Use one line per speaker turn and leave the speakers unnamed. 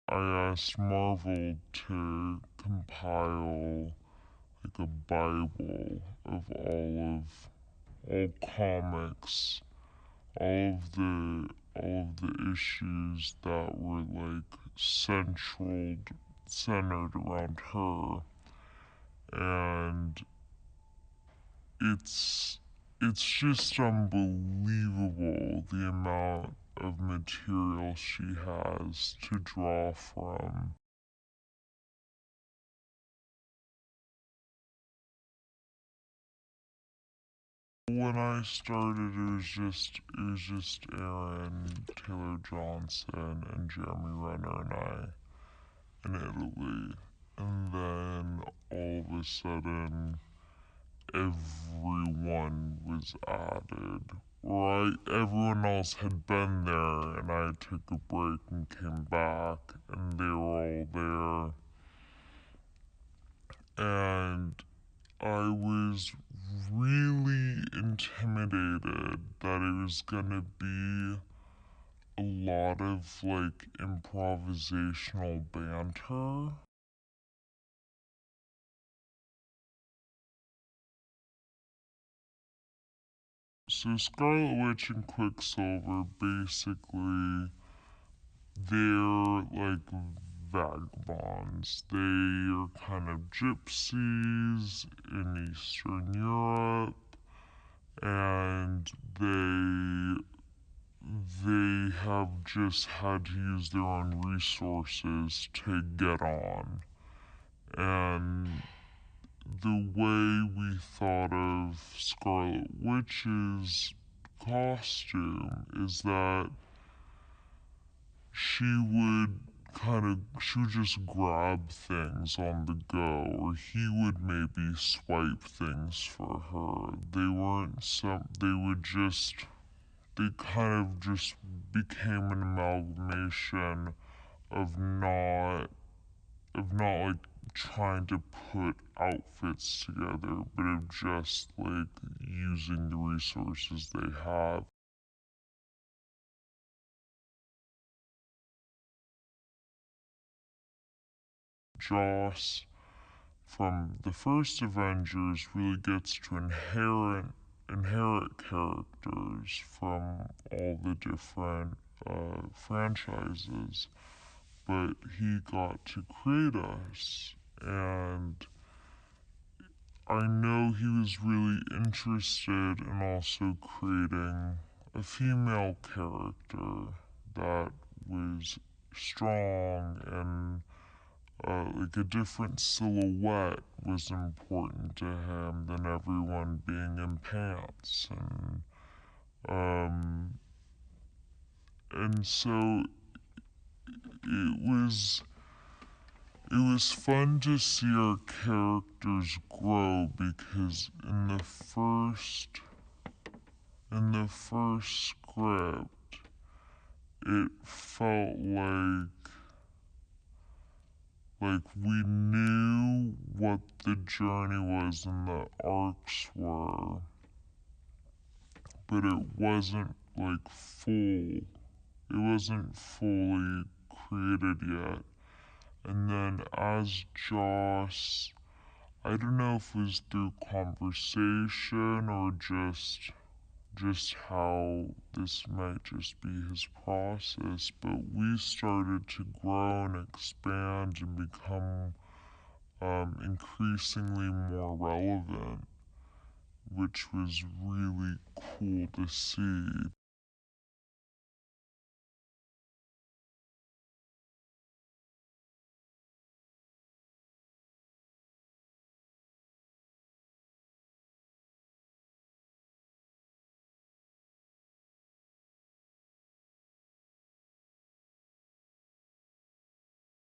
I asked Marvel to compile like a Bible of all comics, all of the issues that were like centered around her, and it's it's just unbelievable the amount of material she has to draw from. When I started, it was just Aaron Taylor Johnson and Jeremy Renner and I in Italy, and then all of a sudden everyone was added. Right, everyone else had been there, and I took a break and came back, and they were all there, and I was really intimidated that it was gonna be a lot of like improvisational banter. So Scarlet Witch and Quicksilver basically they're like vagabonds. They are kind of gypsies in Eastern Europe, and they have just had to use their own resources to get on. And the way we thought of Scarlet Witch's costume is that she would just grab things on the go, or he would maybe swipe things for her. They kind of just became an amalgamation of not like trying to put outfits together, but of just like using the resources they have. Joss from the first Avengers really gets to inherit characters from all the different franchises, but he got to create us, and I know he was really interested in also creating a female character that was strong, and like a different silhouette was important to him than everyone being in pants, um and so it was it was fun to see our characters grow, because in the first script it felt like we knew what the journey was and the arcs were, but it wasn't like full. It wasn't fully created yet. And then as Joss, I don't know if it was through conversation or just how this might just be his process, but we started to grow and expand and become increasingly more relevant, which was really cool to see.